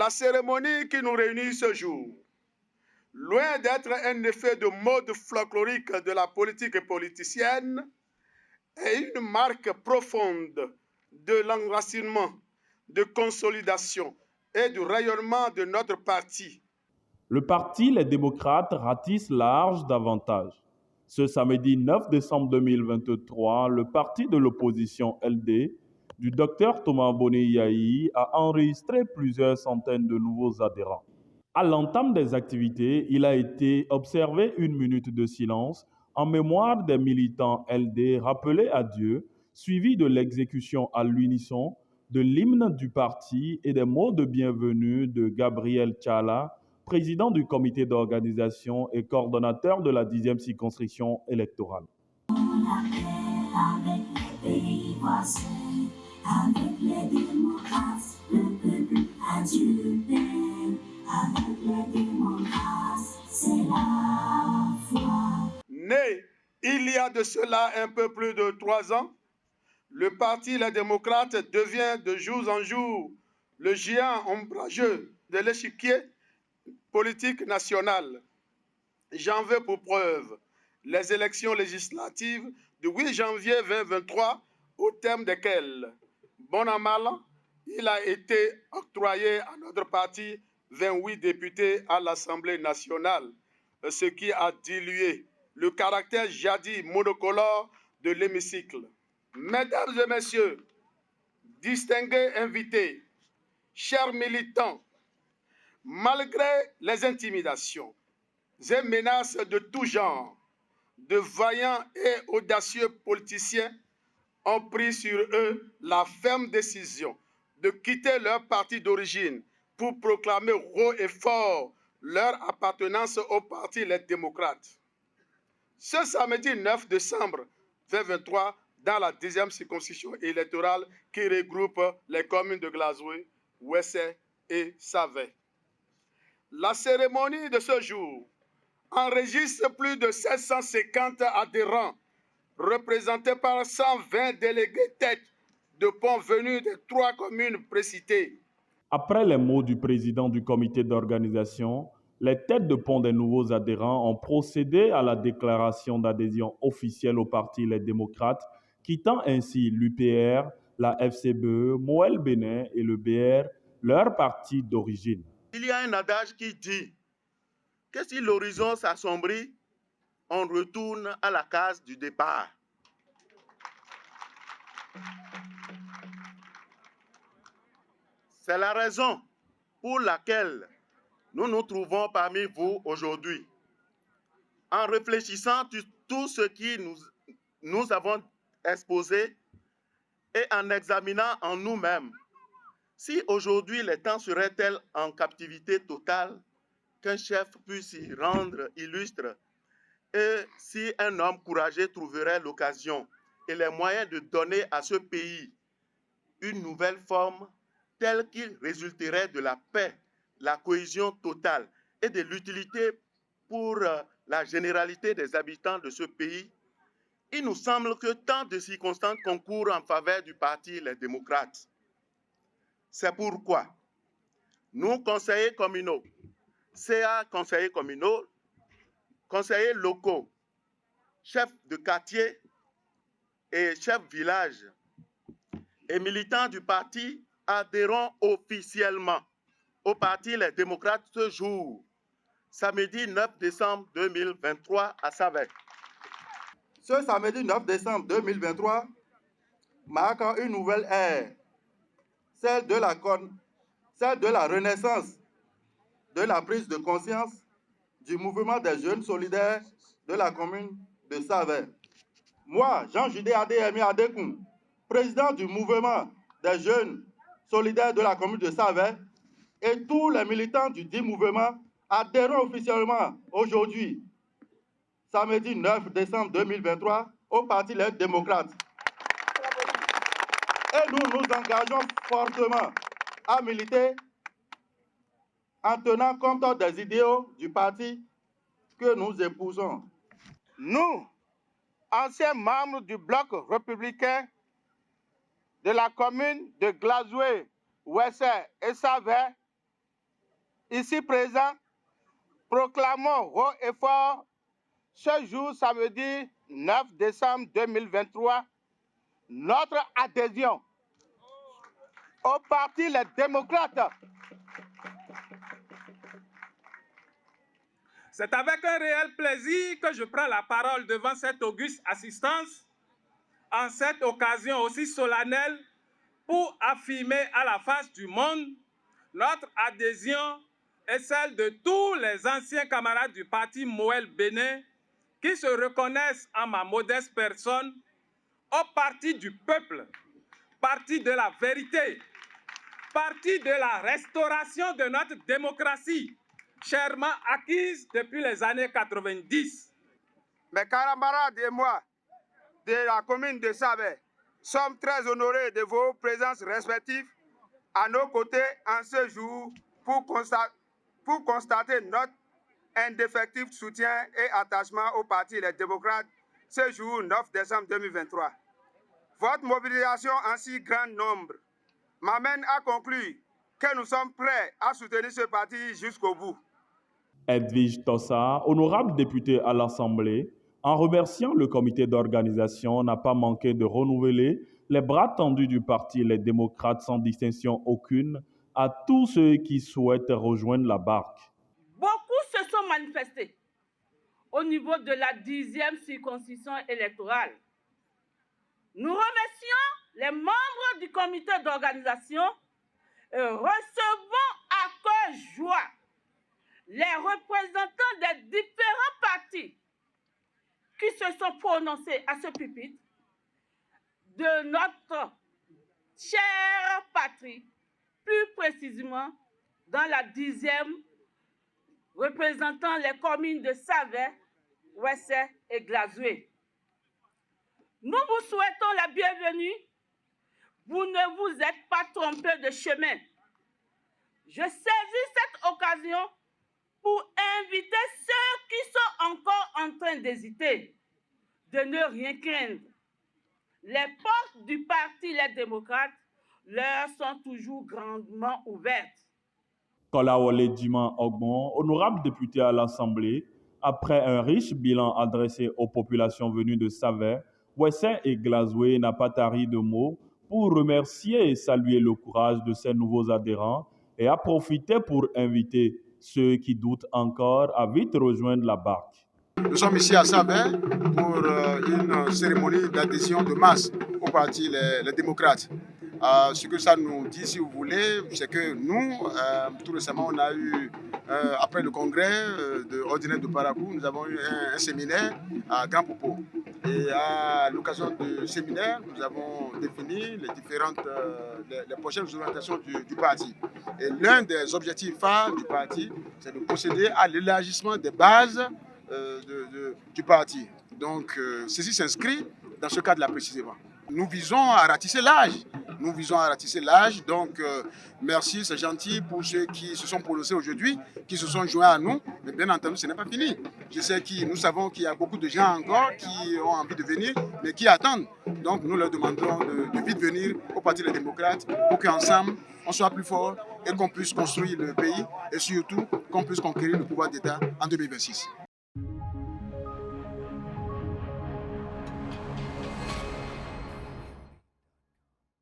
La cérémonie qui nous réunit ce jour, loin d'être un effet de mode folklorique de la politique politicienne, est une marque profonde de l'enracinement, de consolidation et du rayonnement de notre parti. Le parti Les Démocrates ratisse large davantage. Ce samedi 9 décembre 2023, le parti de l'opposition LD du Dr Thomas Boni-Yayi a enregistré plusieurs centaines de nouveaux adhérents. À l'entame des activités, il a été observé une minute de silence en mémoire des militants LD rappelés à Dieu, suivi de l'exécution à l'unisson de l'hymne du parti et des mots de bienvenue de Gabriel Tchala, président du comité d'organisation et coordonnateur de la 10e circonscription électorale. Avec les pays voisins, avec les démocrates, le peuple a du paix. Avec les démocrates, c'est la foi. Né il y a de cela un peu plus de 3 ans, le parti Les Démocrates devient de jour en jour le géant ombrageux de l'échiquier politique national. J'en veux pour preuve les élections législatives du 8 janvier 2023, au terme desquelles, bon an mal an, il a été octroyé à notre parti 28 députés à l'Assemblée nationale, ce qui a dilué le caractère jadis monocolore de l'hémicycle. Mesdames et messieurs, distingués invités, chers militants, malgré les intimidations et menaces de tout genre, de vaillants et audacieux politiciens ont pris sur eux la ferme décision de quitter leur parti d'origine pour proclamer haut et fort leur appartenance au parti Les Démocrates. Ce samedi 9 décembre 2023, dans la 10e circonscription électorale qui regroupe les communes de Glazoué, Ouessé et Savet. La cérémonie de ce jour enregistre plus de 750 adhérents, représentés par 120 délégués têtes de pont venus des 3 communes précitées. Après les mots du président du comité d'organisation, les têtes de pont des nouveaux adhérents ont procédé à la déclaration d'adhésion officielle au parti Les Démocrates, quittant ainsi l'UPR, la FCBE, Moël Bénin et le BR, leur parti d'origine. Il y a un adage qui dit que si l'horizon s'assombrit, on retourne à la case du départ. C'est la raison pour laquelle nous nous trouvons parmi vous aujourd'hui. En réfléchissant sur tout ce qui nous avons exposé et en examinant en nous-mêmes si aujourd'hui les temps seraient-elles en captivité totale, qu'un chef puisse s'y rendre illustre, et si un homme courageux trouverait l'occasion et les moyens de donner à ce pays une nouvelle forme telle qu'il résulterait de la paix, la cohésion totale et de l'utilité pour la généralité des habitants de ce pays, il nous semble que tant de circonstances concourent en faveur du parti Les Démocrates. C'est pourquoi nous, conseillers communaux, CA conseillers communaux, conseillers locaux, chefs de quartier et chefs de village et militants du parti adhérons officiellement au parti Les Démocrates ce jour, samedi 9 décembre 2023 à Savet. Ce samedi 9 décembre 2023 marque une nouvelle ère, celle de la renaissance, de la prise de conscience du mouvement des jeunes solidaires de la commune de Savet. Moi, Jean-Judé Adéhemi Adékoun, président du mouvement des jeunes solidaires de la commune de Savet, et tous les militants du dit mouvement adhérons officiellement aujourd'hui, samedi 9 décembre 2023, au Parti Les Démocrates. Et nous nous engageons fortement à militer en tenant compte des idéaux du parti que nous épousons. Nous, anciens membres du bloc républicain de la commune de Glazoué, Ouessé et Savet, ici présents, proclamons haut et fort ce jour, samedi 9 décembre 2023, notre adhésion au Parti Les Démocrates. C'est avec un réel plaisir que je prends la parole devant cette auguste assistance en cette occasion aussi solennelle pour affirmer à la face du monde notre adhésion et celle de tous les anciens camarades du parti Moël Bénin qui se reconnaissent en ma modeste personne au parti du peuple, parti de la vérité, parti de la restauration de notre démocratie, chèrement acquise depuis les années 90. Mes camarades et moi de la commune de Savè sommes très honorés de vos présences respectives à nos côtés en ce jour pour constater notre indéfectible soutien et attachement au Parti Les Démocrates ce jour 9 décembre 2023. Votre mobilisation en si grand nombre m'amène à conclure que nous sommes prêts à soutenir ce parti jusqu'au bout. Edwige Tossa, honorable député à l'Assemblée, en remerciant le comité d'organisation, n'a pas manqué de renouveler les bras tendus du parti Les Démocrates sans distinction aucune à tous ceux qui souhaitent rejoindre la barque. Beaucoup se sont manifestés au niveau de la 10e circonscription électorale. Nous remercions les membres du comité d'organisation et recevons à cœur joie les représentants des différents partis qui se sont prononcés à ce pupitre de notre chère patrie, plus précisément dans la 10e, représentant les communes de Savè, Ouessé et Glazoué. Nous vous souhaitons la bienvenue. Vous ne vous êtes pas trompé de chemin. Je saisis cette occasion pour inviter ceux qui sont encore en train d'hésiter de ne rien craindre. Les portes du Parti Les Démocrates leur sont toujours grandement ouvertes. Kolawole Djiman Ogbon, honorable député à l'Assemblée, après un riche bilan adressé aux populations venues de Savè, Ouessé et Glazoué, n'a pas tari de mots pour remercier et saluer le courage de ces nouveaux adhérents et a profité pour inviter ceux qui doutent encore à vite rejoindre la barque. Nous sommes ici à Savè pour une cérémonie d'adhésion de masse au parti Les Démocrates. Ce que ça nous dit, si vous voulez, c'est que nous, tout récemment, on a eu, après le congrès ordinaire de Parakou, nous avons eu un séminaire à Grand Popo. Et à l'occasion du séminaire, nous avons défini les prochaines orientations du parti. Et l'un des objectifs phares du parti, c'est de procéder à l'élargissement des bases du parti. Donc, ceci s'inscrit dans ce cadre-là précisément. Nous visons à ratisser l'âge. Donc, merci, c'est gentil pour ceux qui se sont prononcés aujourd'hui, qui se sont joints à nous. Mais bien entendu, ce n'est pas fini. Nous savons qu'il y a beaucoup de gens encore qui ont envie de venir, mais qui attendent. Donc, nous leur demandons de vite venir au Parti des Démocrates pour qu'ensemble, on soit plus fort et qu'on puisse construire le pays et surtout qu'on puisse conquérir le pouvoir d'État en 2026.